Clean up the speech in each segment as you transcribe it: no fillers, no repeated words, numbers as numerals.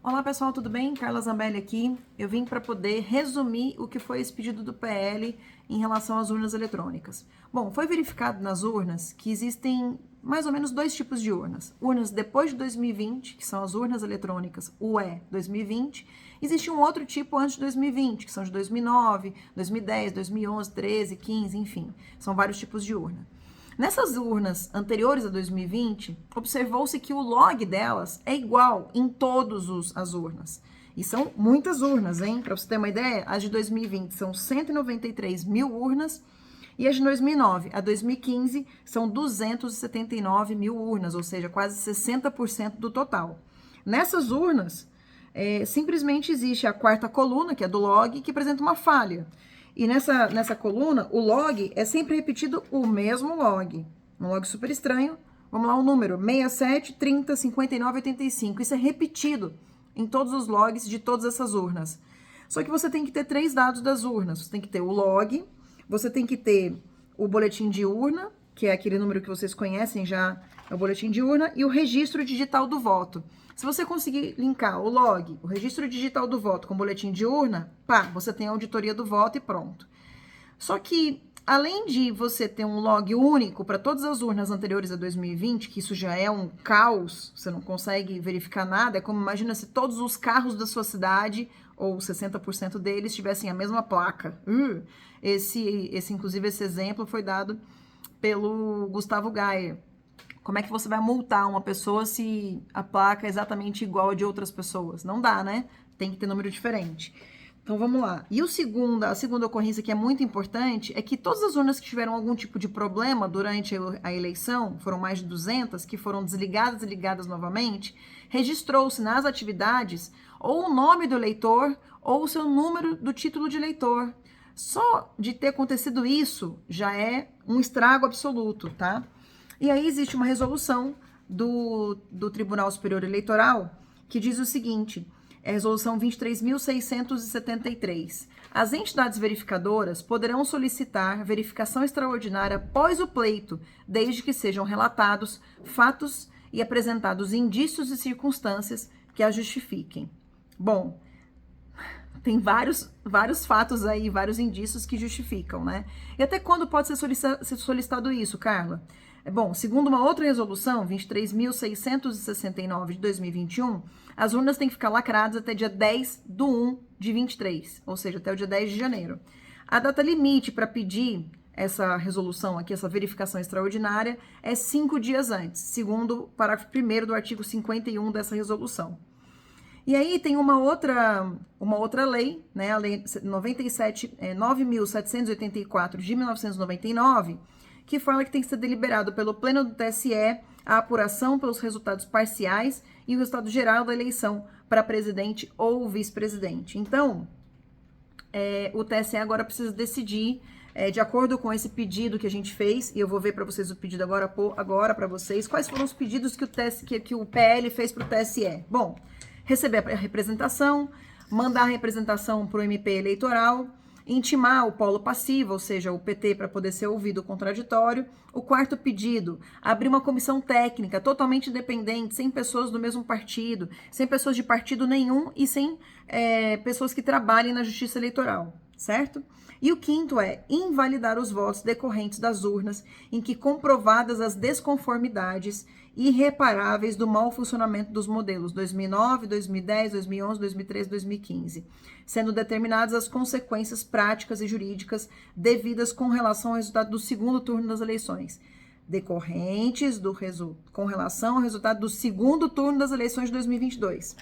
Olá pessoal, tudo bem? Carla Zambelli aqui. Eu vim para poder resumir o que foi esse pedido do PL em relação às urnas eletrônicas. Bom, foi verificado nas urnas que existem mais ou menos dois tipos de urnas. Urnas depois de 2020, que são as urnas eletrônicas UE 2020. Existe um outro tipo antes de 2020, que são de 2009, 2010, 2011, 13, 15, enfim. São vários tipos de urna. Nessas urnas anteriores a 2020, observou-se que o log delas é igual em todas as urnas. E são muitas urnas, hein? Para você ter uma ideia, as de 2020 são 193 mil urnas e as de 2009 a 2015 são 279 mil urnas, ou seja, quase 60% do total. Nessas urnas, simplesmente existe a quarta coluna, que é do log, que apresenta uma falha. E nessa coluna, o log é sempre repetido o mesmo log. Um log super estranho. Vamos lá, o número 67, 30, 59, 85. Isso é repetido em todos os logs de todas essas urnas. Só que você tem que ter três dados das urnas. Você tem que ter o log, você tem que ter o boletim de urna, que é aquele número que vocês conhecem já, é o boletim de urna, e o registro digital do voto. Se você conseguir linkar o log, o registro digital do voto com o boletim de urna, pá, você tem a auditoria do voto e pronto. Só que, além de você ter um log único para todas as urnas anteriores a 2020, que isso já é um caos, você não consegue verificar nada, é como imagina se todos os carros da sua cidade, ou 60% deles, tivessem a mesma placa. Inclusive, esse exemplo foi dado pelo Gustavo Gayer. Como é que você vai multar uma pessoa se a placa é exatamente igual a de outras pessoas? Não dá, né? Tem que ter número diferente. Então vamos lá. E a segunda ocorrência que é muito importante é que todas as urnas que tiveram algum tipo de problema durante a eleição, foram mais de 200, que foram desligadas e ligadas novamente, registrou-se nas atividades ou o nome do eleitor ou o seu número do título de eleitor. Só de ter acontecido isso já é um estrago absoluto, tá? E aí existe uma resolução do Tribunal Superior Eleitoral que diz o seguinte, é a resolução 23.673. As entidades verificadoras poderão solicitar verificação extraordinária após o pleito, desde que sejam relatados fatos e apresentados indícios e circunstâncias que a justifiquem. Bom, tem vários fatos aí, vários indícios que justificam, né? E até quando pode ser solicitado isso, Carla? Bom, segundo uma outra resolução, 23.669 de 2021, as urnas têm que ficar lacradas até dia 10/1 de 23, ou seja, até o dia 10 de janeiro. A data limite para pedir essa resolução aqui, essa verificação extraordinária, é 5 dias antes, segundo o parágrafo 1º do artigo 51 dessa resolução. E aí tem uma outra lei, né, a lei 9.784 de 1999, que fala que tem que ser deliberado pelo Pleno do TSE a apuração pelos resultados parciais e o resultado geral da eleição para presidente ou vice-presidente. Então, o TSE agora precisa decidir, de acordo com esse pedido que a gente fez, e eu vou ver para vocês o pedido agora para vocês, quais foram os pedidos que o PL fez para o TSE. Bom, receber a representação, mandar a representação para o MP eleitoral, intimar o polo passivo, ou seja, o PT, para poder ser ouvido o contraditório. O quarto pedido, abrir uma comissão técnica totalmente independente, sem pessoas do mesmo partido, sem pessoas de partido nenhum e sem pessoas que trabalhem na justiça eleitoral, certo? E o quinto é invalidar os votos decorrentes das urnas em que comprovadas as desconformidades irreparáveis do mau funcionamento dos modelos 2009, 2010, 2011, 2013, 2015, sendo determinadas as consequências práticas e jurídicas devidas com relação ao resultado do segundo turno das eleições, decorrentes com relação ao resultado do segundo turno das eleições de 2022.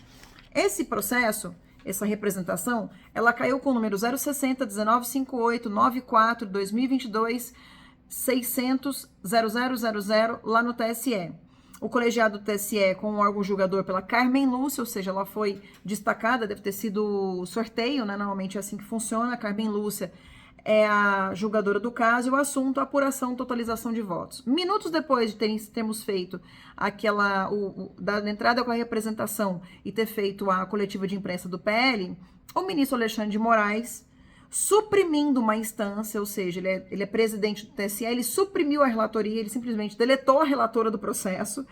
Esse processo, essa representação, ela caiu com o número 060 1958 94 2022 600 0000 lá no TSE. O colegiado do TSE com o órgão julgador pela Carmen Lúcia, ou seja, ela foi destacada, deve ter sido sorteio, né? Normalmente é assim que funciona. A Carmen Lúcia é a julgadora do caso e o assunto, apuração, totalização de votos. Minutos depois de termos feito da entrada com a representação e ter feito a coletiva de imprensa do PL, o ministro Alexandre de Moraes, suprimindo uma instância, ou seja, ele é presidente do TSE, ele suprimiu a relatoria, ele simplesmente deletou a relatora do processo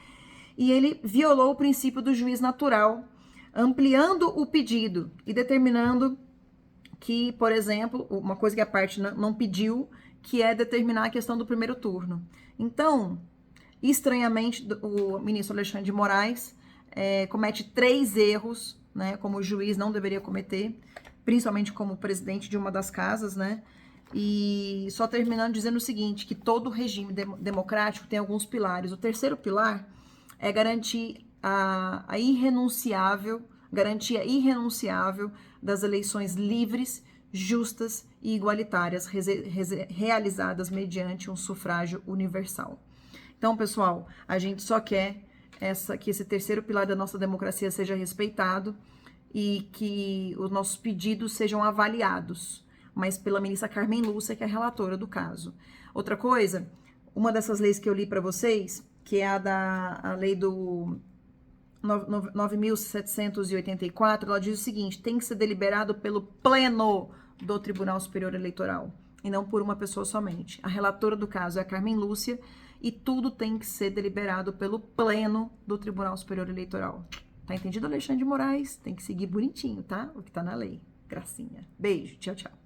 e ele violou o princípio do juiz natural ampliando o pedido e determinando que, por exemplo, uma coisa que a parte não pediu, que é determinar a questão do primeiro turno. Então, estranhamente, o ministro Alexandre de Moraes comete 3 erros, né, como o juiz não deveria cometer, principalmente como presidente de uma das casas, né, e só terminando dizendo o seguinte, que todo regime democrático tem alguns pilares. O terceiro pilar é garantir a garantia irrenunciável das eleições livres, justas e igualitárias, realizadas mediante um sufrágio universal. Então, pessoal, a gente só quer que esse terceiro pilar da nossa democracia seja respeitado e que os nossos pedidos sejam avaliados, mas pela ministra Carmen Lúcia, que é a relatora do caso. Outra coisa, uma dessas leis que eu li para vocês, que é a lei do 9.784, ela diz o seguinte, tem que ser deliberado pelo pleno do Tribunal Superior Eleitoral, e não por uma pessoa somente. A relatora do caso é a Carmen Lúcia, e tudo tem que ser deliberado pelo pleno do Tribunal Superior Eleitoral. Tá entendido, Alexandre de Moraes? Tem que seguir bonitinho, tá? O que tá na lei. Gracinha. Beijo, tchau, tchau.